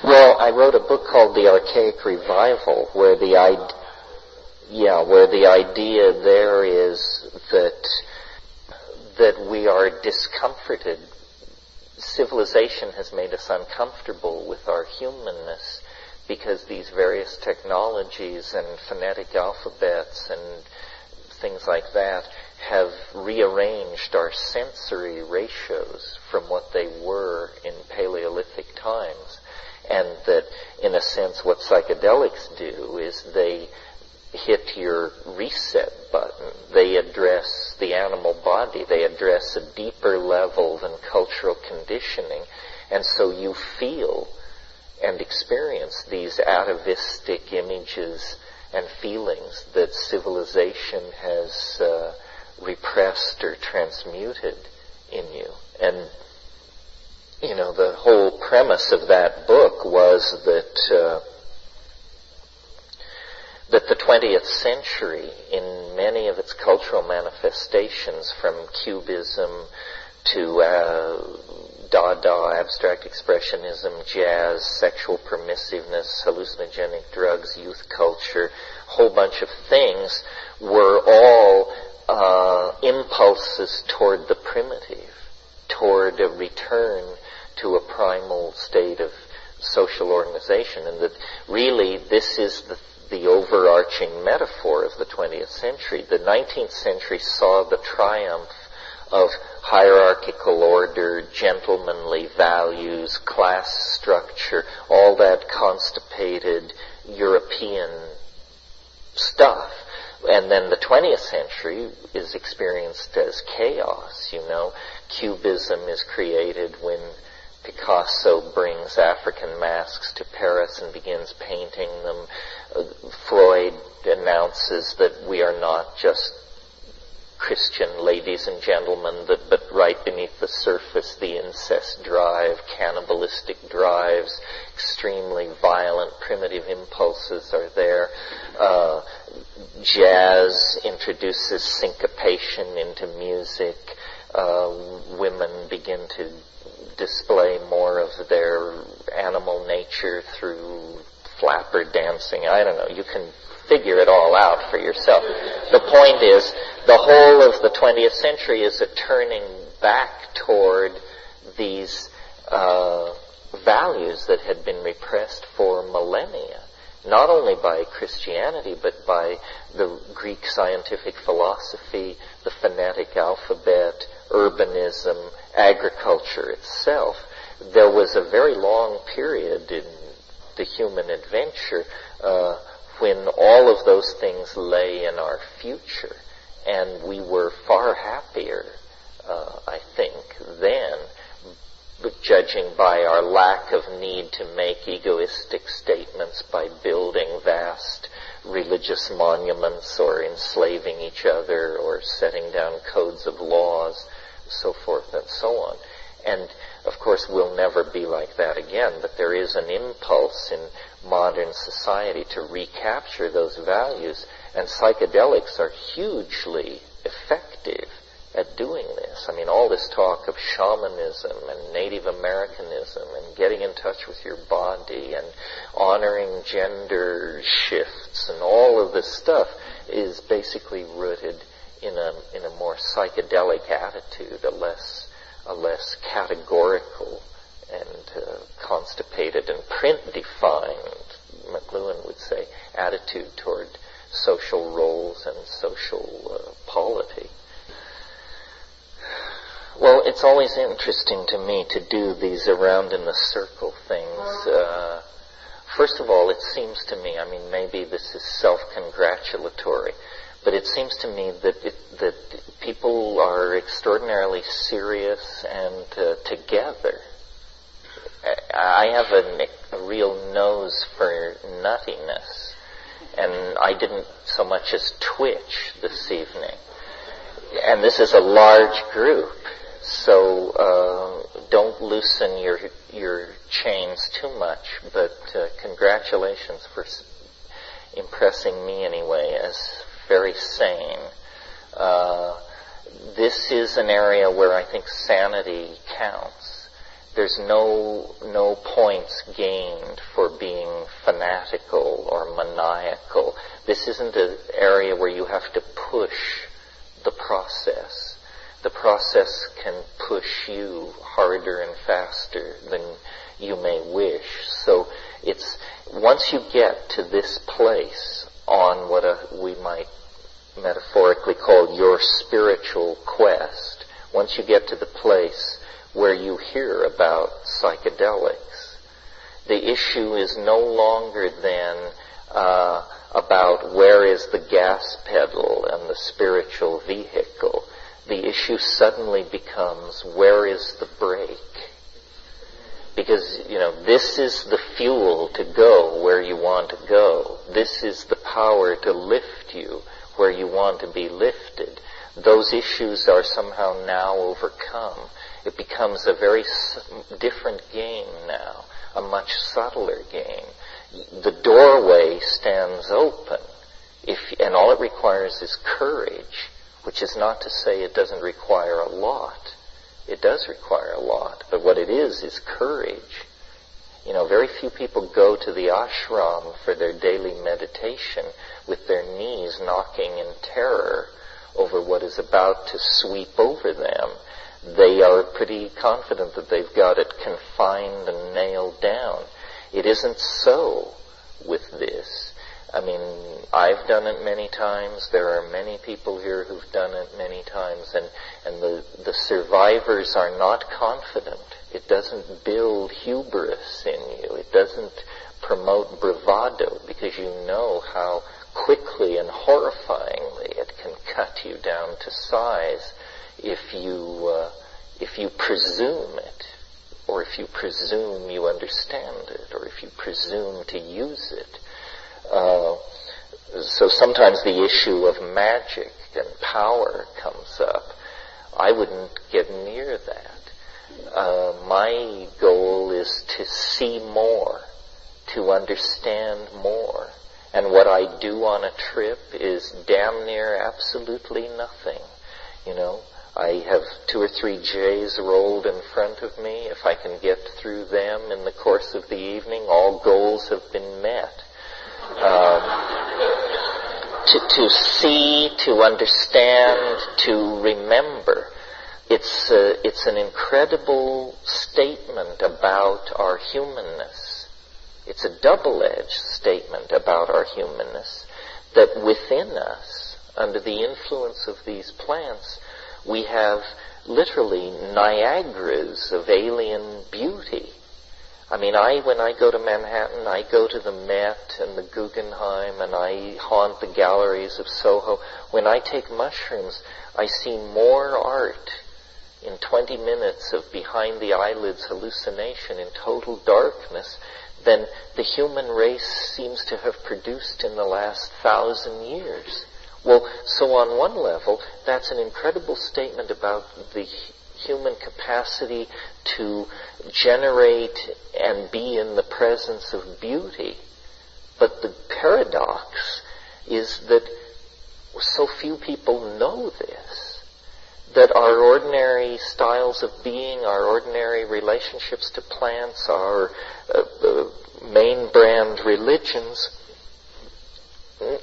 Well, I wrote a book called The Archaic Revival, where the idea there is that we are discomforted. Civilization has made us uncomfortable with our humanness because these various technologies and phonetic alphabets and things like that have rearranged our sensory ratios from what they were in Paleolithic times. And that, in a sense, what psychedelics do is they hit your reset button. They address the animal body. They address a deeper level than cultural conditioning. And so you feel and experience these atavistic images and feelings that civilization has repressed or transmuted in you. And, you know, the whole premise of that book was that the 20th century, in many of its cultural manifestations, from Cubism to Dada, abstract expressionism, jazz, sexual permissiveness, hallucinogenic drugs, youth culture, a whole bunch of things, were all impulses toward the primitive, toward a return to a primal state of social organization, and that really this is the overarching metaphor of the 20th century. The 19th century saw the triumph of hierarchical order, gentlemanly values, class structure, all that constipated European stuff. And then the 20th century is experienced as chaos, you know. Cubism is created when Picasso brings African masks to Paris and begins painting them. Freud announces that we are not just Christian ladies and gentlemen, but right beneath the surface, the incest drive, cannibalistic drives, extremely violent, primitive impulses are there. Jazz introduces syncopation into music. Women begin to display more of their animal nature through flapper dancing. I don't know. You can figure it all out for yourself. The point is, the whole of the 20th century is a turning back toward these values that had been repressed for millennia, not only by Christianity, but by the Greek scientific philosophy, the phonetic alphabet, urbanism, agriculture itself. There was a very long period in the human adventure when all of those things lay in our future, and we were far happier, I think, then, judging by our lack of need to make egoistic statements by building vast religious monuments or enslaving each other or setting down codes of laws, so forth and so on. And, of course, we'll never be like that again, but there is an impulse in modern society to recapture those values, and psychedelics are hugely effective at doing this. I mean, all this talk of shamanism and Native Americanism and getting in touch with your body and honoring gender shifts and all of this stuff is basically rooted in a more psychedelic attitude, a less categorical and constipated and print-defined, McLuhan would say, attitude toward social roles and social polity. Well, it's always interesting to me to do these around in the circle things. First of all, it seems to me, I mean, maybe this is self-congratulatory, but it seems to me that people are extraordinarily serious and together. I have a real nose for nuttiness, and I didn't so much as twitch this evening. And this is a large group, so don't loosen your chains too much, but congratulations for impressing me anyway as very sane. This is an area where I think sanity counts, There's no points gained for being fanatical or maniacal. This isn't an area where you have to push the process. The process can push you harder and faster than you may wish. So it's, once you get to this place on what we might metaphorically call your spiritual quest, once you get to the place where you hear about psychedelics, the issue is no longer then about where is the gas pedal and the spiritual vehicle. The issue suddenly becomes, where is the brake? Because, this is the fuel to go where you want to go. This is the power to lift you where you want to be lifted. Those issues are somehow now overcome. It becomes a very different game now, a much subtler game. The doorway stands open, and all it requires is courage, which is not to say it doesn't require a lot. It does require a lot, but what it is courage. Very few people go to the ashram for their daily meditation with their knees knocking in terror over what is about to sweep over them. They are pretty confident that they've got it confined and nailed down. It isn't so with this. I mean, I've done it many times. There are many people here who've done it many times, and the survivors are not confident. It doesn't build hubris in you. It doesn't promote bravado, because you know how quickly and horrifyingly it can cut you down to size if you presume it, or if you presume you understand it, or if you presume to use it. So sometimes the issue of magic and power comes up. I wouldn't get near that. My goal is to see more, to understand more. And what I do on a trip is damn near absolutely nothing. I have 2 or 3 J's rolled in front of me. If I can get through them in the course of the evening, all goals have been met. To see, to understand, to remember. It's an incredible statement about our humanness. It's a double-edged statement about our humanness, that within us, under the influence of these plants, we have literally Niagaras of alien beauty. I mean, when I go to Manhattan, I go to the Met and the Guggenheim, and I haunt the galleries of Soho. When I take mushrooms, I see more art in 20 minutes of behind the eyelids hallucination in total darkness than the human race seems to have produced in the last 1,000 years. Well, so on one level, that's an incredible statement about the human capacity to generate and be in the presence of beauty. But the paradox is that so few people know this, that our ordinary styles of being, our ordinary relationships to plants, our main brand religions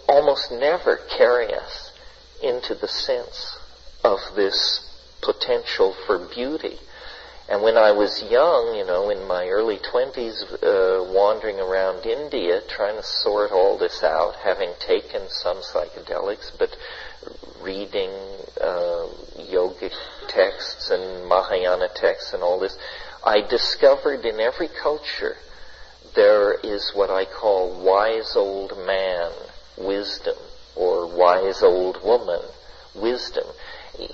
almost never carry us into the sense of this potential for beauty. And when I was young, in my early 20s, wandering around India, trying to sort all this out, having taken some psychedelics, but reading yogic texts and Mahayana texts and all this, I discovered in every culture there is what I call wise old man wisdom, or wise old woman wisdom.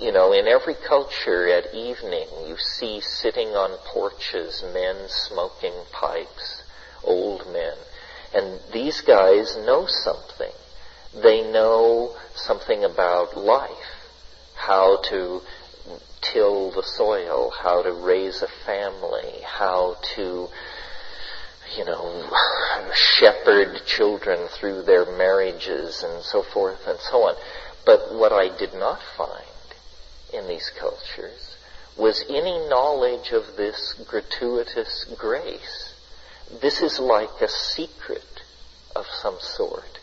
In every culture at evening you see sitting on porches men smoking pipes, old men. And these guys know something. They know something about life, how to till the soil, how to raise a family, how to shepherd children through their marriages and so forth and so on. But what I did not find in these cultures was any knowledge of this gratuitous grace. This is like a secret of some sort.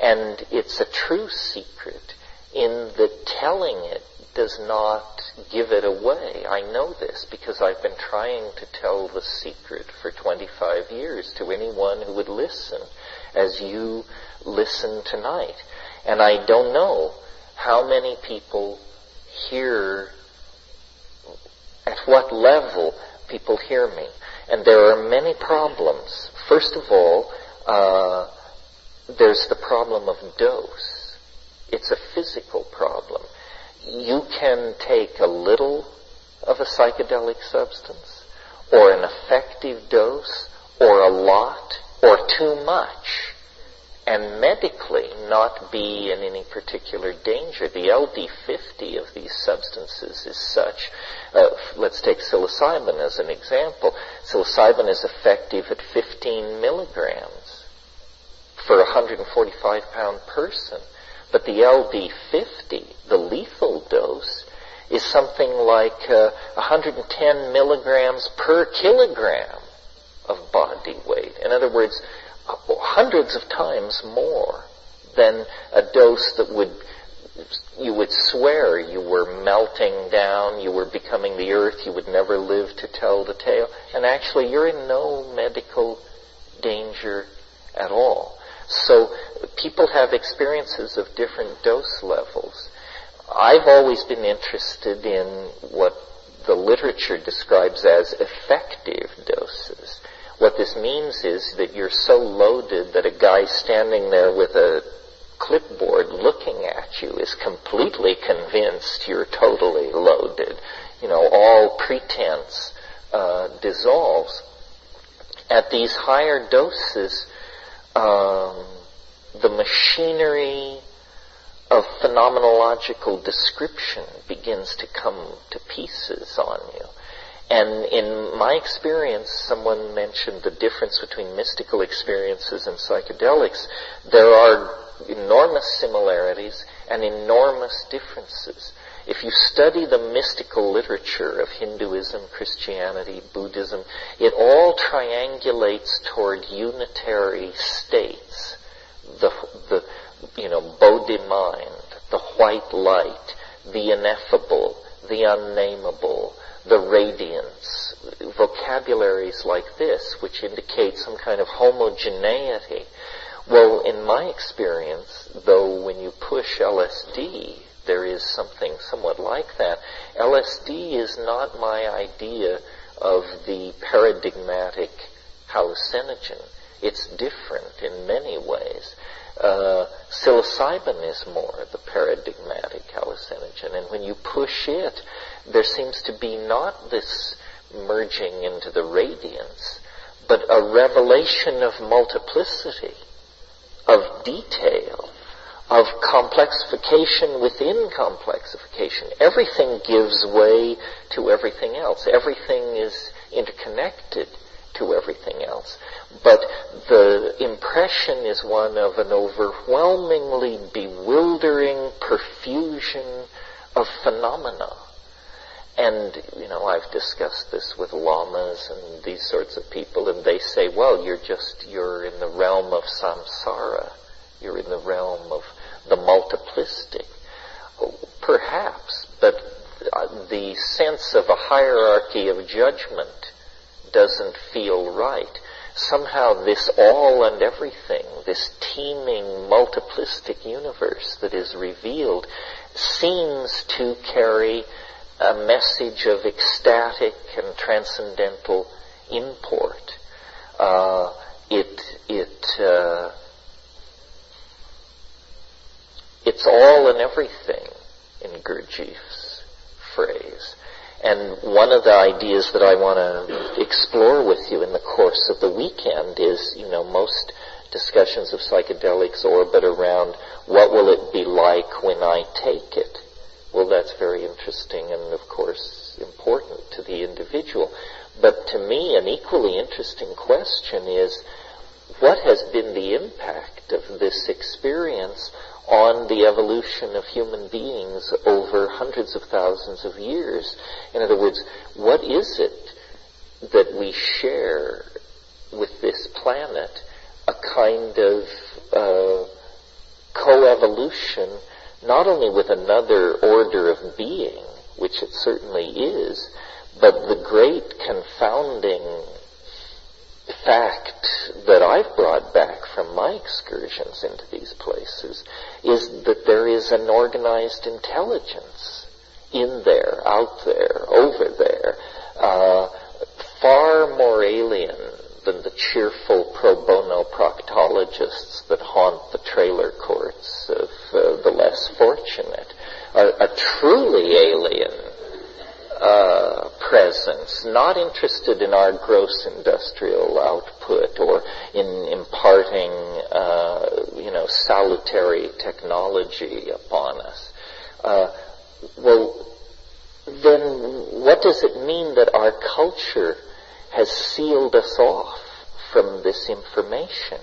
And it's a true secret in that telling it does not give it away. I know this because I've been trying to tell the secret for 25 years to anyone who would listen, as you listen tonight. And I don't know how many people hear, at what level people hear me. And there are many problems. First of all, there's the problem of dose. It's a physical problem. You can take a little of a psychedelic substance, or an effective dose, or a lot, or too much, and medically not be in any particular danger. The LD50 of these substances is such, let's take psilocybin as an example. Psilocybin is effective at 15 milligrams for a 145-pound person. But the LD50, the lethal dose, is something like 110 milligrams per kilogram of body weight. In other words, hundreds of times more than a dose that you would swear you were melting down, you were becoming the earth, you would never live to tell the tale. And actually, you're in no medical danger at all. So people have experiences of different dose levels. I've always been interested in what the literature describes as effective doses. What this means is that you're so loaded that a guy standing there with a clipboard looking at you is completely convinced you're totally loaded. All pretense dissolves. At these higher doses, the machinery of phenomenological description begins to come to pieces on you. And in my experience, someone mentioned the difference between mystical experiences and psychedelics. There are enormous similarities and enormous differences. If you study the mystical literature of Hinduism, Christianity, Buddhism, it all triangulates toward unitary states. The Bodhi mind, the white light, the ineffable, the unnameable, the radiance, vocabularies like this, which indicate some kind of homogeneity. Well, in my experience, though, when you push LSD, there is something somewhat like that. LSD is not my idea of the paradigmatic hallucinogen. It's different in many ways. Psilocybin is more the paradigmatic hallucinogen, and when you push it, there seems to be not this merging into the radiance, but a revelation of multiplicity, of detail, of complexification within complexification. Everything gives way to everything else. Everything is interconnected to everything else. But the impression is one of an overwhelmingly bewildering perfusion of phenomena. And, I've discussed this with lamas and these sorts of people, and they say, well, you're in the realm of samsara. You're in the realm of the multiplistic. Perhaps, but the sense of a hierarchy of judgment doesn't feel right. Somehow this all and everything, this teeming multiplistic universe that is revealed, seems to carry a message of ecstatic and transcendental import. It's all and everything, in Gurdjieff's phrase. And one of the ideas that I want to explore with you in the course of the weekend is, most discussions of psychedelics orbit around what will it be like when I take it. Well, that's very interesting and, of course, important to the individual. But to me, an equally interesting question is, what has been the impact of this experience on the evolution of human beings over hundreds of thousands of years. In other words, what is it that we share with this planet? A kind of coevolution, not only with another order of being, which it certainly is, but the great confounding fact that I've brought back from my excursions into these places is that there is an organized intelligence in there, out there, over there, far more alien than the cheerful pro bono proctologists that haunt the trailer courts of the less fortunate. A truly alien presence, not interested in our gross industrial output or in imparting, salutary technology upon us. Well, then what does it mean that our culture has sealed us off from this information?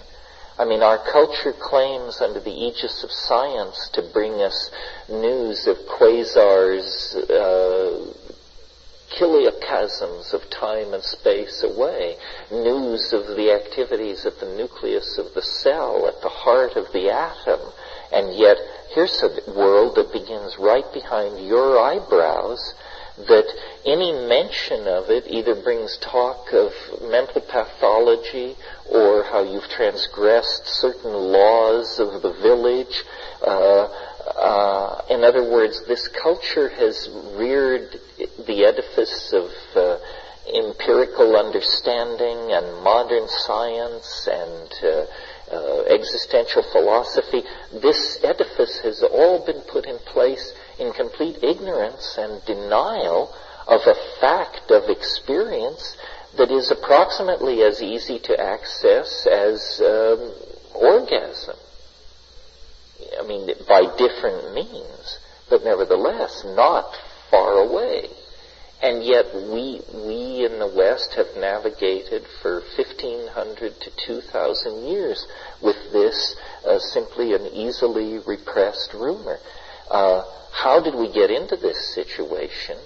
I mean, our culture claims under the aegis of science to bring us news of quasars, kilochasms of time and space away, news of the activities at the nucleus of the cell, at the heart of the atom, and yet here's a world that begins right behind your eyebrows, that any mention of it either brings talk of mental pathology or how you've transgressed certain laws of the village. In other words, this culture has reared the edifice of empirical understanding and modern science and existential philosophy. This edifice has all been put in place in complete ignorance and denial of a fact of experience that is approximately as easy to access as orgasm. I mean, by different means, but nevertheless not far away. And yet we in the West have navigated for 1,500 to 2,000 years with this simply an easily repressed rumor. How did we get into this situation?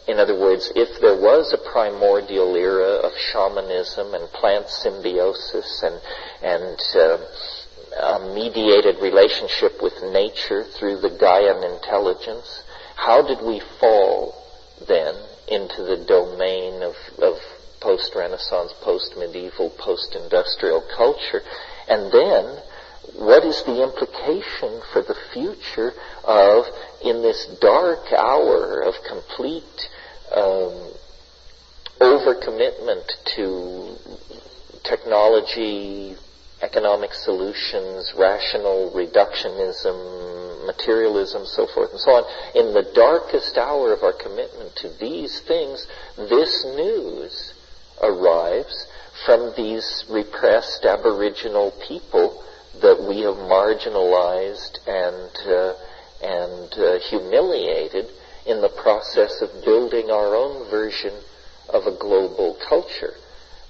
In other words, if there was a primordial era of shamanism and plant symbiosis and a mediated relationship with nature through the Gaian intelligence, how did we fall then into the domain of post-Renaissance, post-medieval, post-industrial culture? And then, what is the implication for the future of, in this dark hour of complete overcommitment to technology, economic solutions, rational reductionism, materialism, so forth and so on. In the darkest hour of our commitment to these things, this news arrives from these repressed Aboriginal people that we have marginalized and humiliated in the process of building our own version of a global culture.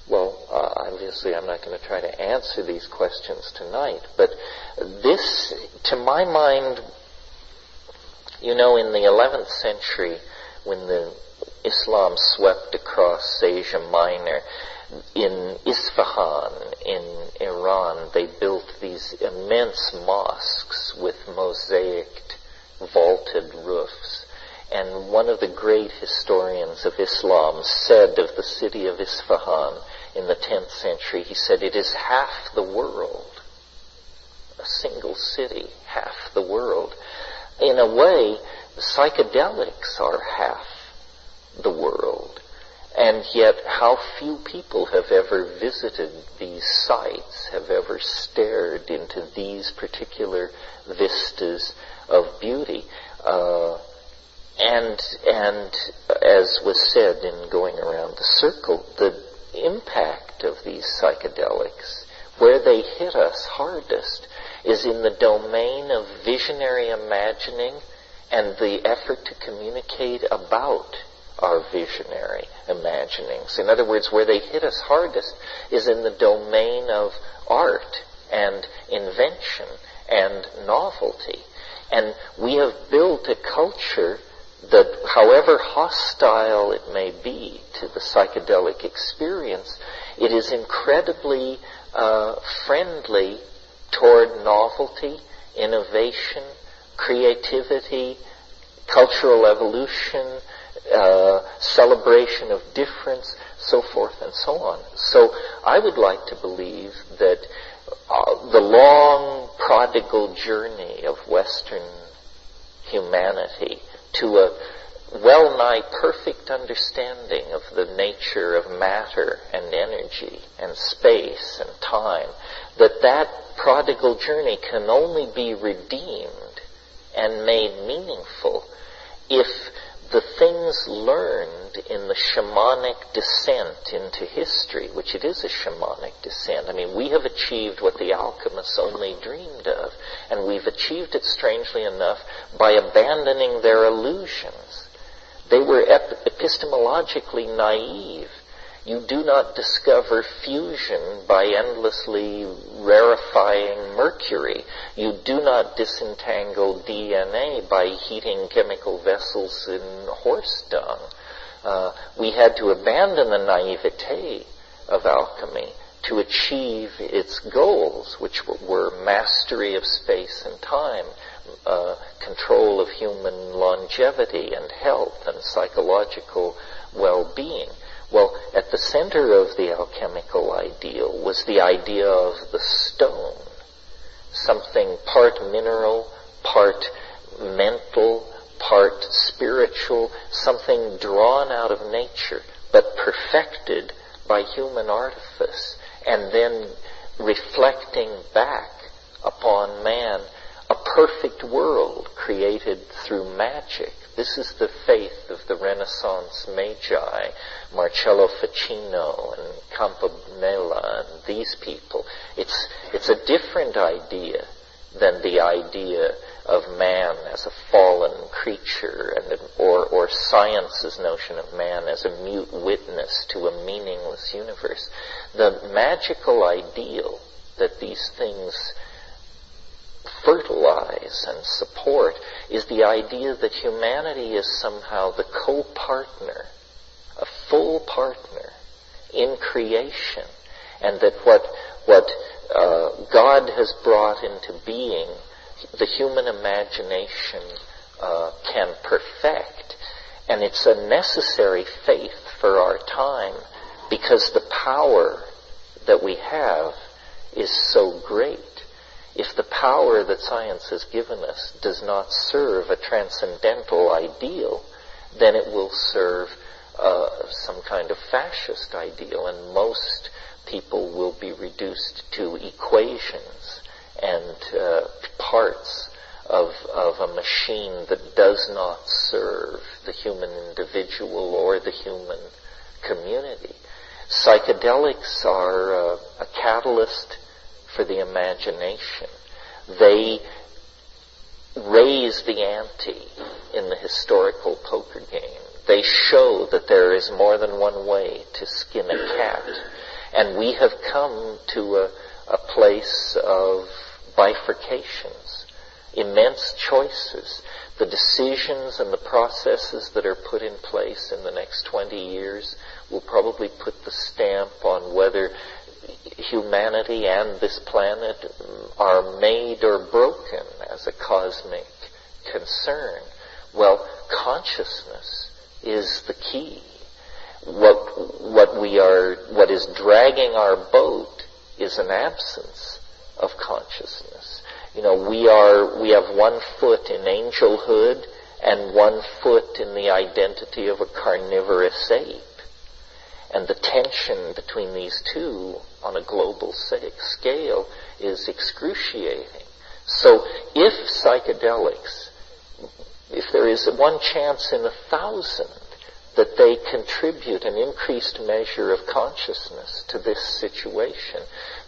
Well, obviously I'm not going to try to answer these questions tonight, but this, to my mind, in the 11th century, when the Islam swept across Asia Minor, in Isfahan, in Iran, they built these immense mosques with mosaicked, vaulted roofs. And one of the great historians of Islam said of the city of Isfahan in the 10th century, he said, it is half the world. A single city, half the world. In a way, psychedelics are half the world. And yet, how few people have ever visited these sites, have ever stared into these particular vistas of beauty. And as was said in going around the circle, the impact of these psychedelics, where they hit us hardest, is in the domain of visionary imagining and the effort to communicate about our visionary imaginings. In other words, where they hit us hardest is in the domain of art and invention and novelty. And we have built a culture that, however hostile it may be to the psychedelic experience, it is incredibly friendly toward novelty, innovation, creativity, cultural evolution, celebration of difference, so forth and so on. So I would like to believe that the long prodigal journey of Western humanity to a well-nigh perfect understanding of the nature of matter and energy and space and time, that prodigal journey can only be redeemed and made meaningful if the things learned in the shamanic descent into history, which it is a shamanic descent. I mean, we have achieved what the alchemists only dreamed of, and we've achieved it, strangely enough, by abandoning their illusions. They were epistemologically naive. You do not discover fusion by endlessly rarefying mercury. You do not disentangle DNA by heating chemical vessels in horse dung. We had to abandon the naivete of alchemy to achieve its goals, which were mastery of space and time, control of human longevity and health and psychological well-being. Well, at the center of the alchemical ideal was the idea of the stone, something part mineral, part mental, part spiritual, something drawn out of nature, but perfected by human artifice, and then reflecting back upon man a perfect world created through magic. This is the faith of the Renaissance magi, Marcello Ficino and Campanella and these people. It's a different idea than the idea of man as a fallen creature, or science's notion of man as a mute witness to a meaningless universe. The magical ideal that these things fertilize and support is the idea that humanity is somehow the co-partner, a full partner in creation, and that what God has brought into being, the human imagination can perfect. And it's a necessary faith for our time, because the power that we have is so great. If the power that science has given us does not serve a transcendental ideal, then it will serve some kind of fascist ideal, and most people will be reduced to equations and parts of a machine that does not serve the human individual or the human community. Psychedelics are a catalyst for the imagination. They raise the ante in the historical poker game. They show that there is more than one way to skin a cat. And we have come to a place of bifurcations, immense choices. The decisions and the processes that are put in place in the next 20 years will probably put the stamp on whether humanity and this planet are made or broken as a cosmic concern. Well, consciousness is the key. What is dragging our boat is an absence of consciousness. You know, we have 1 foot in angelhood and 1 foot in the identity of a carnivorous ape. And the tension between these two on a global scale is excruciating. So if psychedelics, if there is one chance in 1,000 that they contribute an increased measure of consciousness to this situation,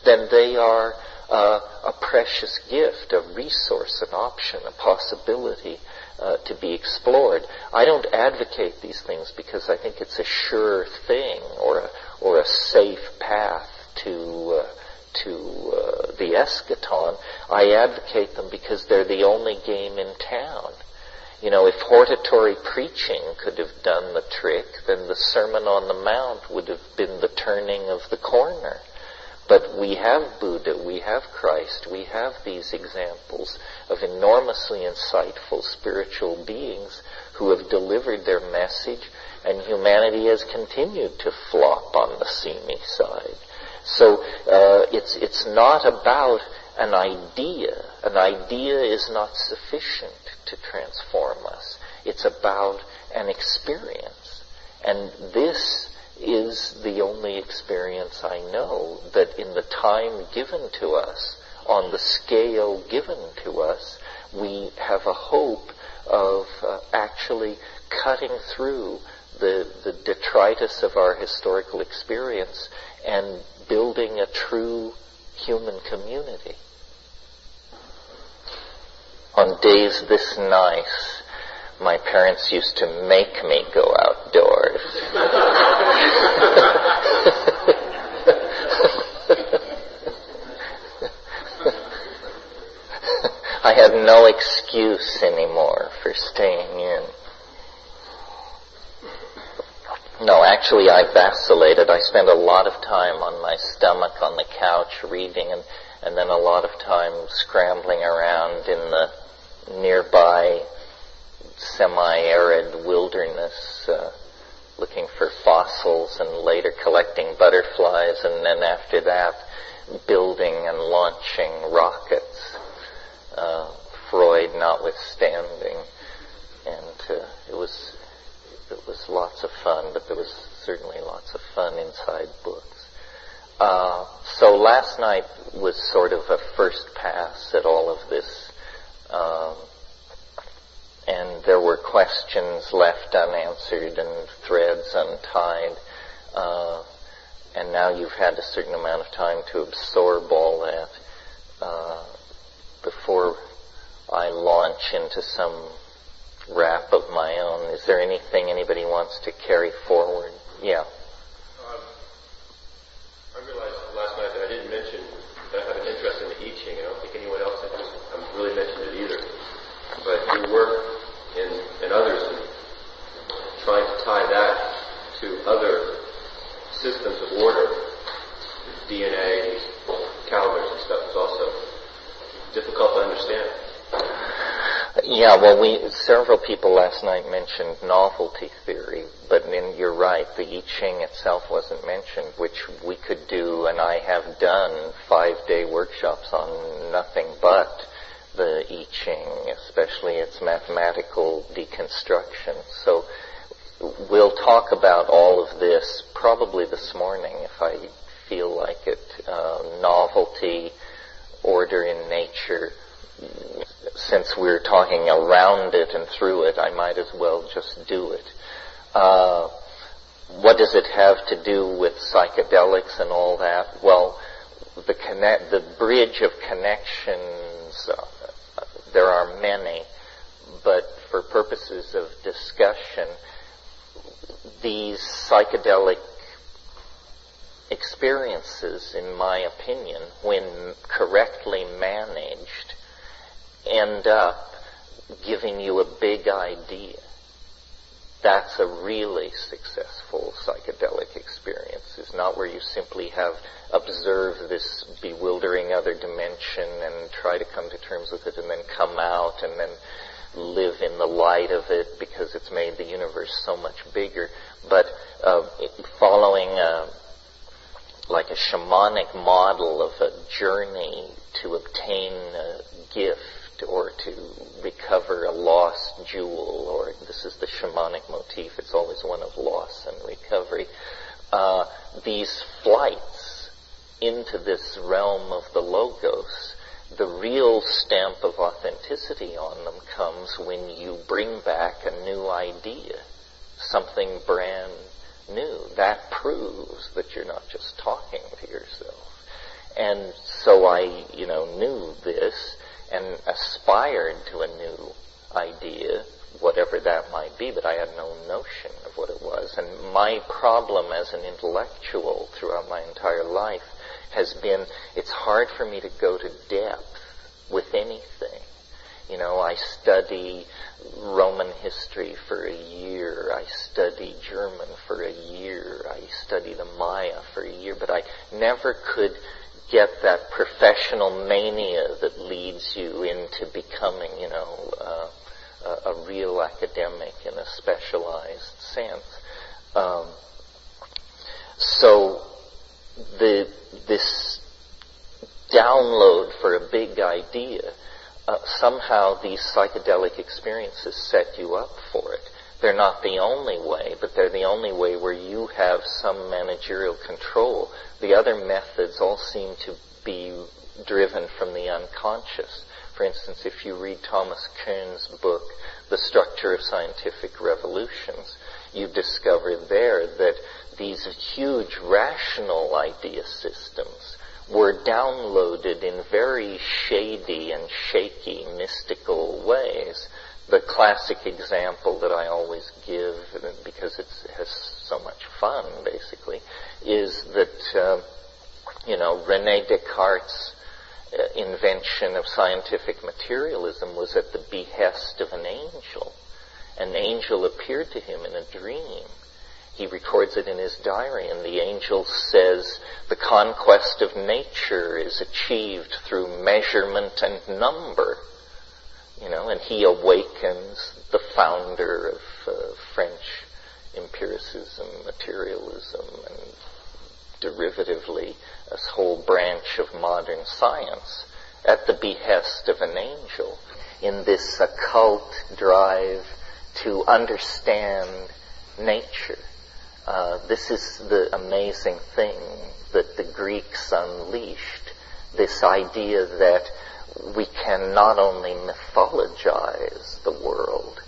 then they are a precious gift, a resource, an option, a possibility to be explored. I don't advocate these things because I think it's a sure thing or a safe path to the eschaton, I advocate them because they're the only game in town. If hortatory preaching could have done the trick, then the Sermon on the Mount would have been the turning of the corner. But we have Buddha, we have Christ, we have these examples of enormously insightful spiritual beings who have delivered their message, and humanity has continued to flop on the seamy side. So it's not about an idea. An idea is not sufficient to transform us. It's about an experience. And this is the only experience I know that in the time given to us, on the scale given to us, we have a hope of actually cutting through the detritus of our historical experience and building a true human community. On days this nice, my parents used to make me go outdoors. I had no excuse anymore for staying in. No, actually I vacillated. I spent a lot of time on my stomach on the couch reading, and then a lot of time scrambling around in the nearby semi-arid wilderness, looking for fossils, and later collecting butterflies, and then after that building and launching rockets, Freud notwithstanding. And it was lots of fun, but there was certainly lots of fun inside books. So last night was sort of a first pass at all of this, and there were questions left unanswered and threads untied, and now you've had a certain amount of time to absorb all that before I launch into some rap of my own. Is there anything anybody wants to carry forward? Yeah. I realized last night that I didn't mention that I have an interest in the I Ching. I don't think anyone else has really mentioned it either. But your work and others in trying to tie that to other systems of order, DNA, calendars and stuff, is also difficult to understand. Yeah, well, several people last night mentioned novelty theory, but you're right, the I Ching itself wasn't mentioned, which we could do, and I have done 5-day workshops on nothing but the I Ching, especially its mathematical deconstruction. So we'll talk about all of this probably this morning if I feel like it. Novelty, order in nature. Since we're talking around it and through it, I might as well just do it. What does it have to do with psychedelics and all that? Well, the bridge of connections, there are many, but for purposes of discussion, these psychedelic experiences, in my opinion, when correctly managed, end up giving you a big idea. That's a really successful psychedelic experience. It's not where you simply have observed this bewildering other dimension and try to come to terms with it and then come out and then live in the light of it because it's made the universe so much bigger. But following like a shamanic model of a journey to obtain a gift or to recover a lost jewel, or this is the shamanic motif, it's always one of loss and recovery. These flights into this realm of the Logos, the real stamp of authenticity on them comes when you bring back a new idea, something brand new. That proves that you're not just talking to yourself. And so I, knew this and aspired to a new idea, whatever that might be, but I had no notion of what it was. And my problem as an intellectual throughout my entire life has been, it's hard for me to go to depth with anything. You know, I study Roman history for a year. I study German for a year. I study the Maya for a year. But I never could get that professional mania that leads you into becoming, you know, a real academic in a specialized sense. So this download for a big idea, somehow these psychedelic experiences set you up for it. They're not the only way, but they're the only way where you have some managerial control. The other methods all seem to be driven from the unconscious. For instance, if you read Thomas Kuhn's book, The Structure of Scientific Revolutions, you discover there that these huge rational idea systems were downloaded in very shady and shaky mystical ways. The classic example that I always give, because it has so much fun, basically, is that, René Descartes' invention of scientific materialism was at the behest of an angel. An angel appeared to him in a dream. He records it in his diary, and the angel says, the conquest of nature is achieved through measurement and number. And he awakens the founder of French empiricism, materialism, and derivatively a whole branch of modern science at the behest of an angel in this occult drive to understand nature. This is the amazing thing that the Greeks unleashed, this idea that we can not only mythologize the world,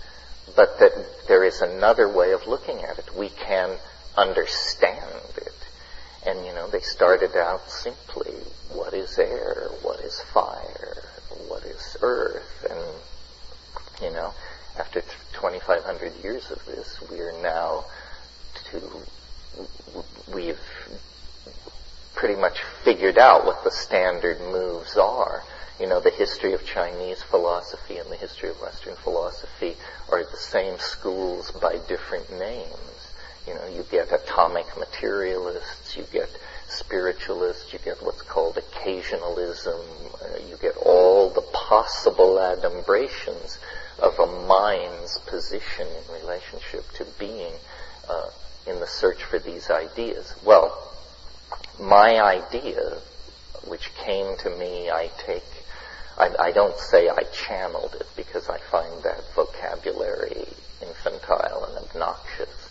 but that there is another way of looking at it. We can understand it. And, they started out simply, what is air? What is fire? What is earth? And, after 2,500 years of this, we've pretty much figured out what the standard moves are. The history of Chinese philosophy and the history of Western philosophy are the same schools by different names. You get atomic materialists, you get spiritualists, you get what's called occasionalism, you get all the possible adumbrations of a mind's position in relationship to being in the search for these ideas. Well, my idea, which came to me, I don't say I channeled it, because I find that vocabulary infantile and obnoxious.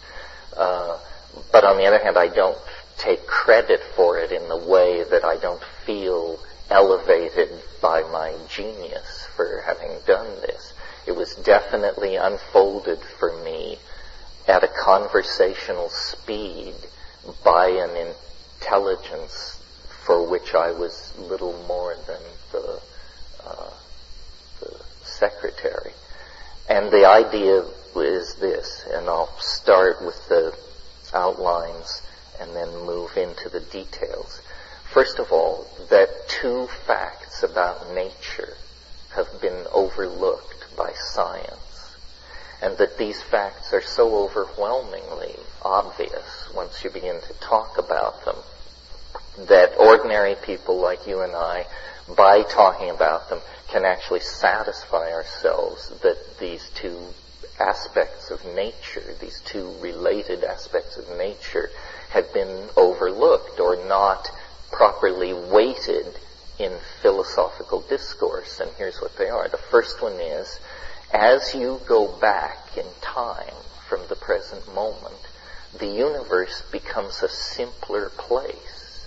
But on the other hand, I don't take credit for it in the way that I don't feel elevated by my genius for having done this. It was definitely unfolded for me at a conversational speed by an intelligence for which I was little more than the secretary. And the idea is this, and I'll start with the outlines and then move into the details. First of all, that two facts about nature have been overlooked by science, and that these facts are so overwhelmingly obvious once you begin to talk about them, that ordinary people like you and I, by talking about them, can actually satisfy ourselves that these two aspects of nature, these two related aspects of nature, had been overlooked or not properly weighted in philosophical discourse. And here's what they are. The first one is, as you go back in time from the present moment, the universe becomes a simpler place.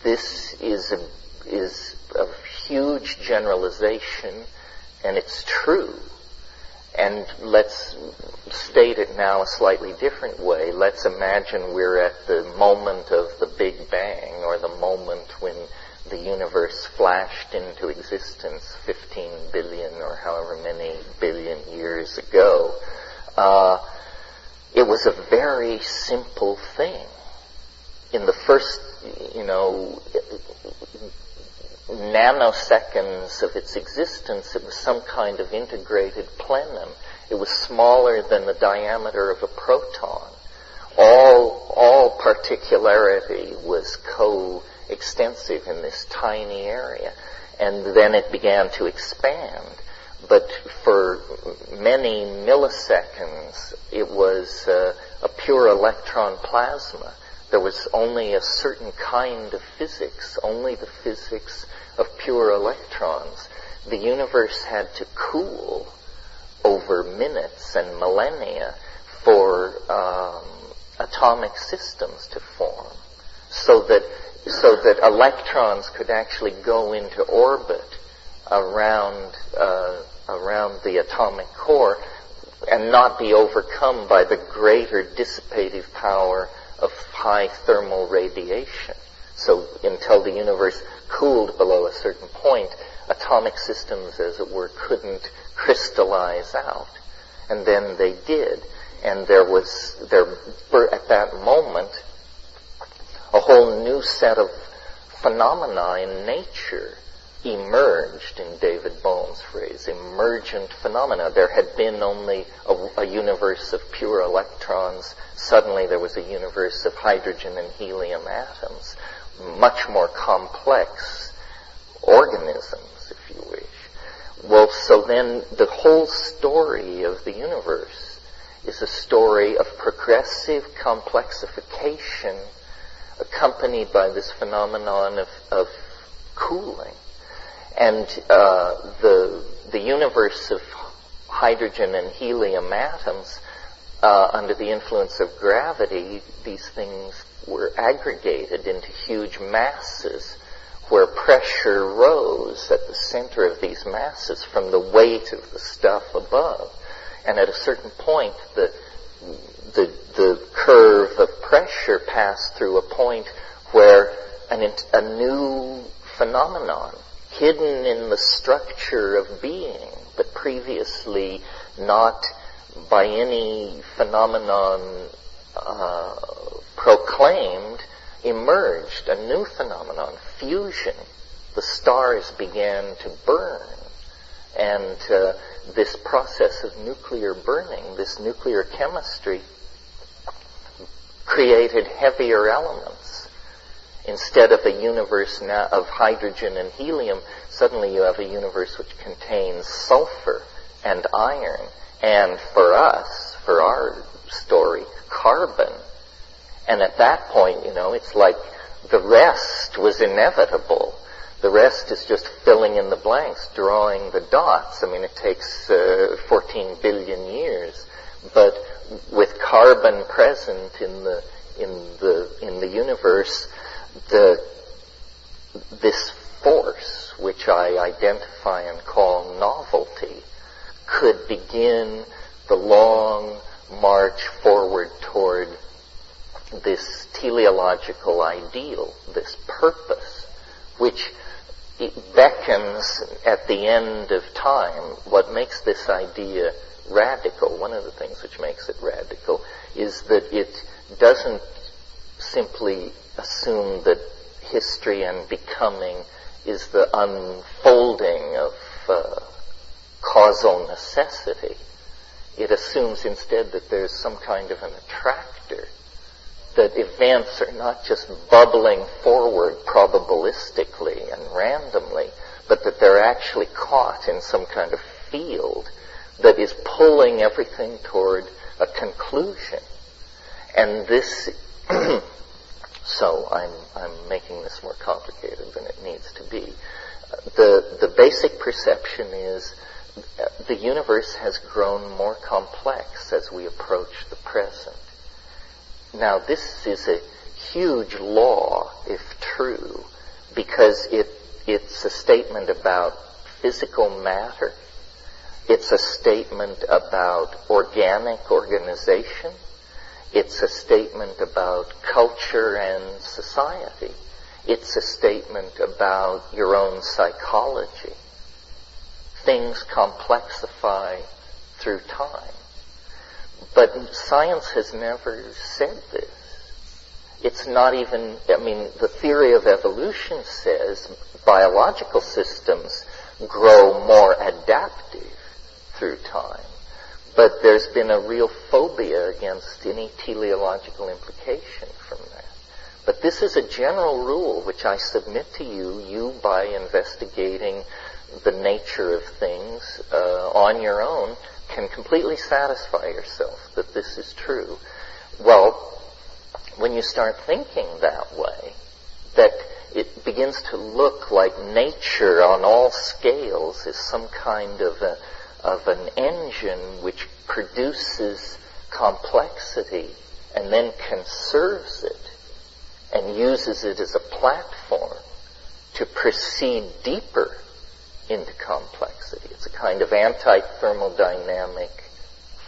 This is a huge generalization, and it's true. And let's state it now a slightly different way. Let's imagine we're at the moment of the Big Bang, or the moment when the universe flashed into existence 15 billion or however many billion years ago. It was a very simple thing. in the first, nanoseconds of its existence, it was some kind of integrated plenum. It was smaller than the diameter of a proton. All particularity was coextensive in this tiny area. And then it began to expand. But for many milliseconds, it was a pure electron plasma. There was only a certain kind of physics, only the physics of pure electrons. The universe had to cool over minutes and millennia for atomic systems to form, so that electrons could actually go into orbit around the atomic core and not be overcome by the greater dissipative power of high thermal radiation. So until the universe cooled below a certain point, atomic systems, as it were, couldn't crystallize out. And then they did. And there at that moment, a whole new set of phenomena in nature emerged, in David Bohm's phrase, emergent phenomena. There had been only a universe of pure electrons. Suddenly there was a universe of hydrogen and helium atoms, much more complex organisms, if you wish. Well, so then the whole story of the universe is a story of progressive complexification accompanied by this phenomenon of cooling. And the universe of hydrogen and helium atoms, under the influence of gravity, these things were aggregated into huge masses where pressure rose at the center of these masses from the weight of the stuff above. And at a certain point, the curve of pressure passed through a point where a new phenomenon, hidden in the structure of being, but previously not by any phenomenon proclaimed, emerged. A new phenomenon, fusion. The stars began to burn. And this process of nuclear burning, this nuclear chemistry, created heavier elements. Instead of a universe now of hydrogen and helium, suddenly you have a universe which contains sulfur and iron, and for us, for our story, carbon. And at that point, it's like the rest was inevitable. The rest is just filling in the blanks, drawing the dots. I mean, it takes 14 billion years, but with carbon present in the universe, this force, which I identify and call novelty, could begin the long march forward toward this teleological ideal, this purpose, which it beckons at the end of time. What makes this idea radical, one of the things which makes it radical, is that it doesn't simply assume that history and becoming is the unfolding of causal necessity. It assumes instead that there's some kind of an attractor, that events are not just bubbling forward probabilistically and randomly, but that they're actually caught in some kind of field that is pulling everything toward a conclusion. And this, so I'm making this more complicated than it needs to be. The basic perception is the universe has grown more complex as we approach the present. Now, this is a huge law, if true, because it's a statement about physical matter. It's a statement about organic organization. It's a statement about culture and society. It's a statement about your own psychology. Things complexify through time. But science has never said this. It's not even, the theory of evolution says biological systems grow more adaptive through time. But there's been a real phobia against any teleological implication from that. But this is a general rule which I submit to you by investigating the nature of things on your own, can completely satisfy yourself that this is true. Well, when you start thinking that way, that it begins to look like nature on all scales is some kind of an engine which produces complexity and then conserves it and uses it as a platform to proceed deeper into complexity. It's a kind of anti-thermodynamic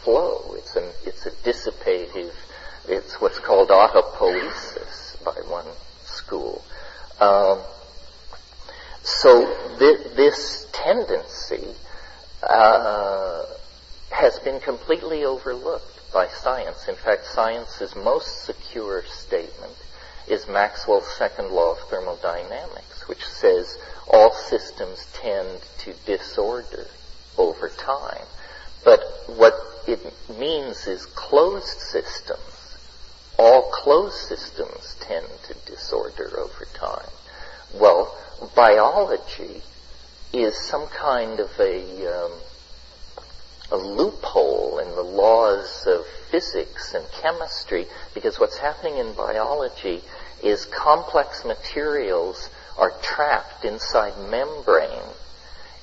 flow. It's a dissipative, it's what's called autopoiesis by one school. So this tendency has been completely overlooked by science. In fact, science's most secure statement is Maxwell's second law of thermodynamics, which says all systems tend to disorder over time. But what it means is closed systems, all closed systems tend to disorder over time. Well, biology is some kind of a loophole in the laws of physics and chemistry, because what's happening in biology is complex materials are trapped inside membrane,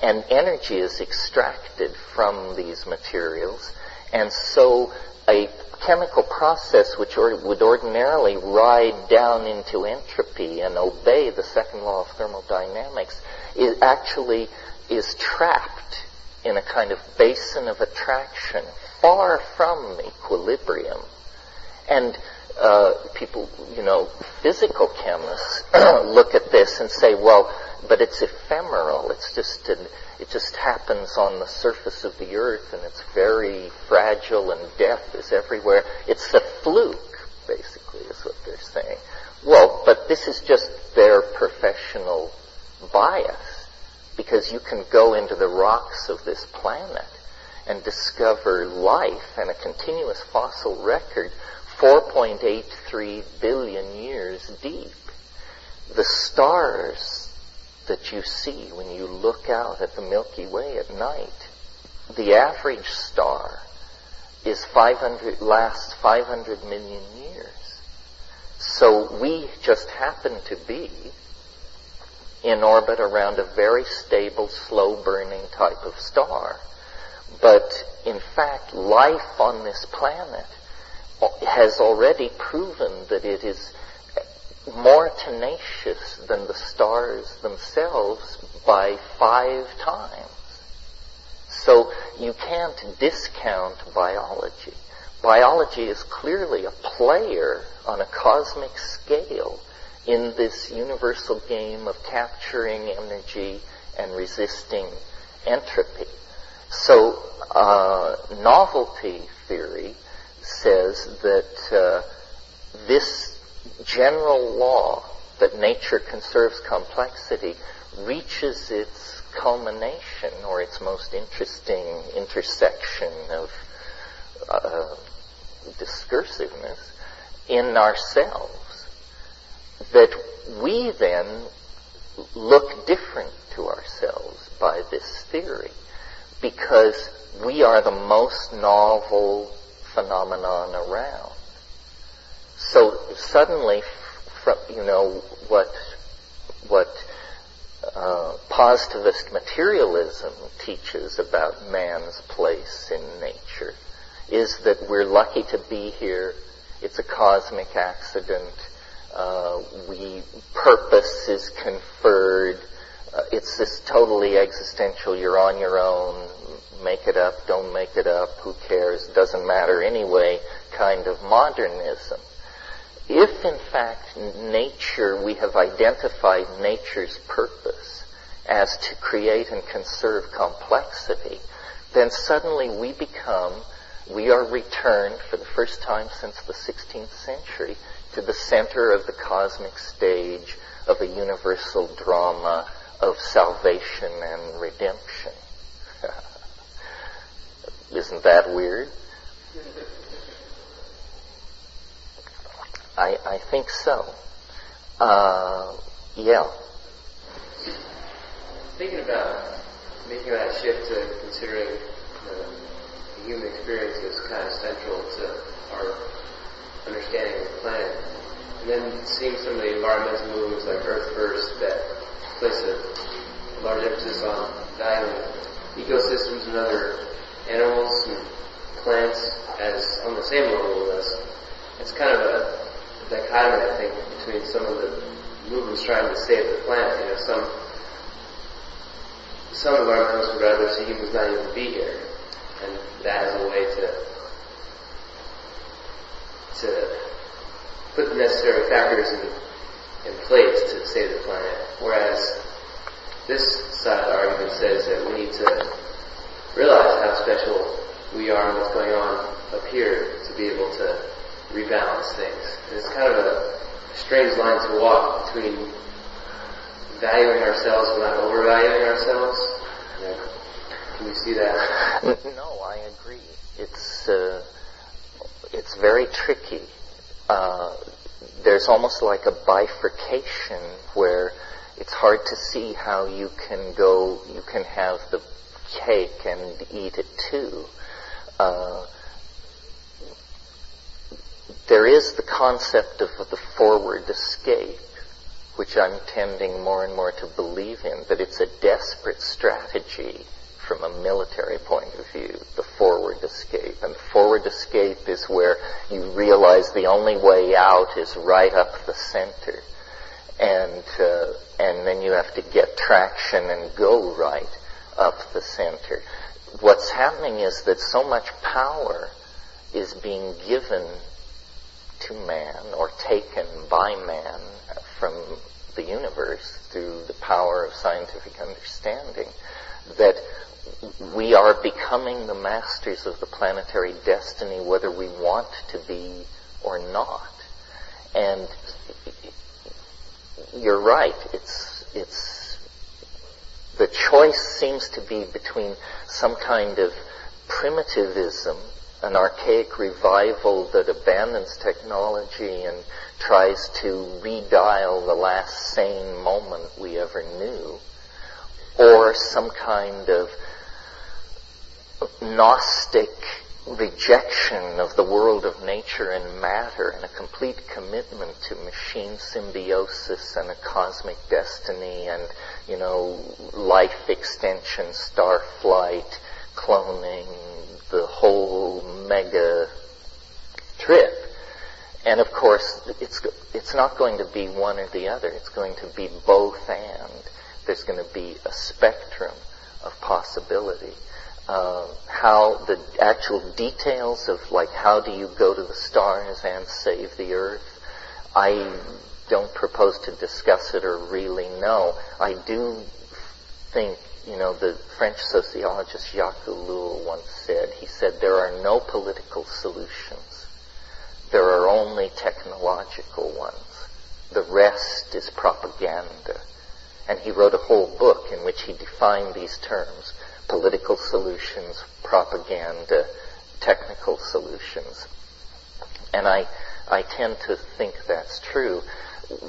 and energy is extracted from these materials, and so a chemical process which would ordinarily ride down into entropy and obey the second law of thermodynamics is trapped in a kind of basin of attraction far from equilibrium. And people, physical chemists look at this and say, well, but it's ephemeral. It just happens on the surface of the earth, and it's very fragile, and death is everywhere. It's a fluke, basically, is what they're saying. Well, but this is just their professional bias, because you can go into the rocks of this planet and discover life and a continuous fossil record 4.83 billion years deep. The stars that you see when you look out at the Milky Way at night, the average star lasts 500 million years. So we just happen to be in orbit around a very stable, slow-burning type of star. But in fact, life on this planet has already proven that it is more tenacious than the stars themselves by 5 times. So you can't discount biology. Biology is clearly a player on a cosmic scale in this universal game of capturing energy and resisting entropy. So novelty theory says that this general law that nature conserves complexity reaches its culmination, or its most interesting intersection of discursiveness, in ourselves. That we then look different to ourselves by this theory, because we are the most novel phenomenon around. So suddenly, what positivist materialism teaches about man's place in nature is that we're lucky to be here. It's a cosmic accident. Purpose is conferred. It's this totally existential, you're on your own, make it up, don't make it up, who cares, doesn't matter anyway, kind of modernism. If in fact nature, we have identified nature's purpose as to create and conserve complexity, then suddenly we become We are returned for the first time since the 16th century to the center of the cosmic stage of a universal drama of salvation and redemption. Isn't that weird? I think so. Yeah. Thinking about making that shift to considering the human experience as kind of central to our understanding of the planet, and then seeing some of the environmental movements like Earth First that place a large emphasis on valuing ecosystems and other animals and plants as on the same level as us. It's kind of a dichotomy, I think, between some of the movements trying to save the planet. You know, some environmentalists would rather see humans not even be here, and that as a way to put the necessary factors in place to save the planet. Whereas this side of the argument says that we need to realize how special we are and what's going on up here to be able to rebalance things. And it's kind of a strange line to walk between valuing ourselves and not overvaluing ourselves. Can you see that? No, I agree. It's very tricky. There's almost like a bifurcation where it's hard to see how you can have the cake and eat it too. There is the concept of the forward escape, which I'm tending more and more to believe in, that it's a desperate strategy from a military point of view, the forward escape. And forward escape is where you realize the only way out is right up the center. And then you have to get traction and go right up the center. What's happening is that so much power is being given to man or taken by man from the universe through the power of scientific understanding that we are becoming the masters of the planetary destiny whether we want to be or not. And you're right, it's the choice seems to be between some kind of primitivism, an archaic revival that abandons technology and tries to redial the last sane moment we ever knew, or some kind of Gnostic rejection of the world of nature and matter and a complete commitment to machine symbiosis and a cosmic destiny and, life extension, star flight, cloning, the whole mega trip. And of course, it's not going to be one or the other. It's going to be both and. There's going to be a spectrum of possibility. How the actual details of how do you go to the stars and save the earth, I don't propose to discuss it or really know. I do think, the French sociologist Jacques Ellul once said, he said, there are no political solutions. There are only technological ones. The rest is propaganda. And he wrote a whole book in which he defined these terms: political solutions, propaganda, technical solutions. And I tend to think that's true.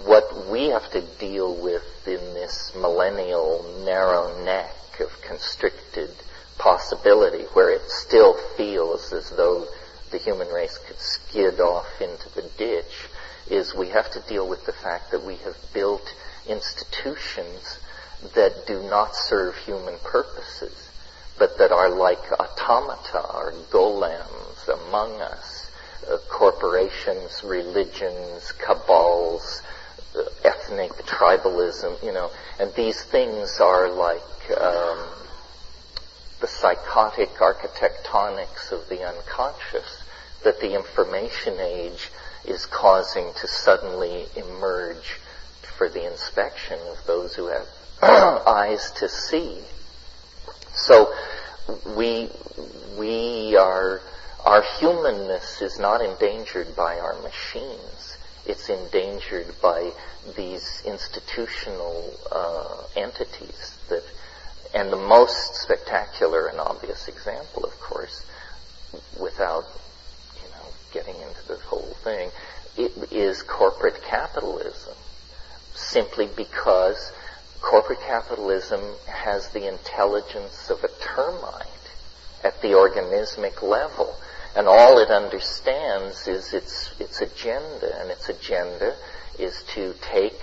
What we have to deal with in this millennial narrow neck of constricted possibility, where it still feels as though the human race could skid off into the ditch, is we have to deal with the fact that we have built institutions that do not serve human purposes, but that are like automata or golems among us. Corporations, religions, cabals, ethnic tribalism, and these things are like the psychotic architectonics of the unconscious that the information age is causing to suddenly emerge for the inspection of those who have eyes to see. So we are our humanness is not endangered by our machines. It's endangered by these institutional entities that, and the most spectacular and obvious example, of course, without, getting into the whole thing, it is corporate capitalism. Simply because corporate capitalism has the intelligence of a termite at the organismic level. And all it understands is its agenda, and its agenda is to take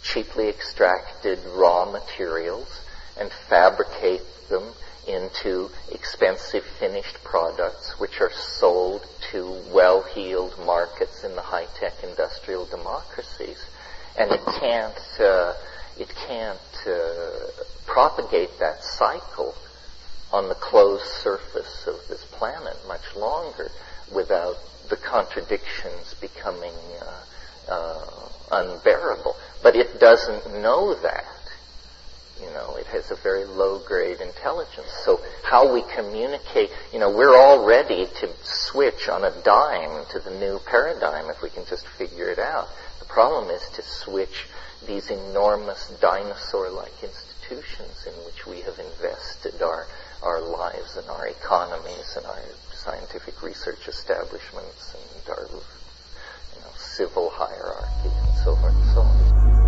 cheaply extracted raw materials and fabricate them into expensive finished products which are sold to well-heeled markets in the high-tech industrial democracies. And it can't propagate that cycle on the closed surface of this planet much longer without the contradictions becoming unbearable. But it doesn't know that. It has a very low-grade intelligence. So how we communicate, we're all ready to switch on a dime to the new paradigm if we can just figure it out. The problem is to switch these enormous dinosaur-like institutions in which we have invested our lives and our economies and our scientific research establishments and our civil hierarchy and so forth and so on.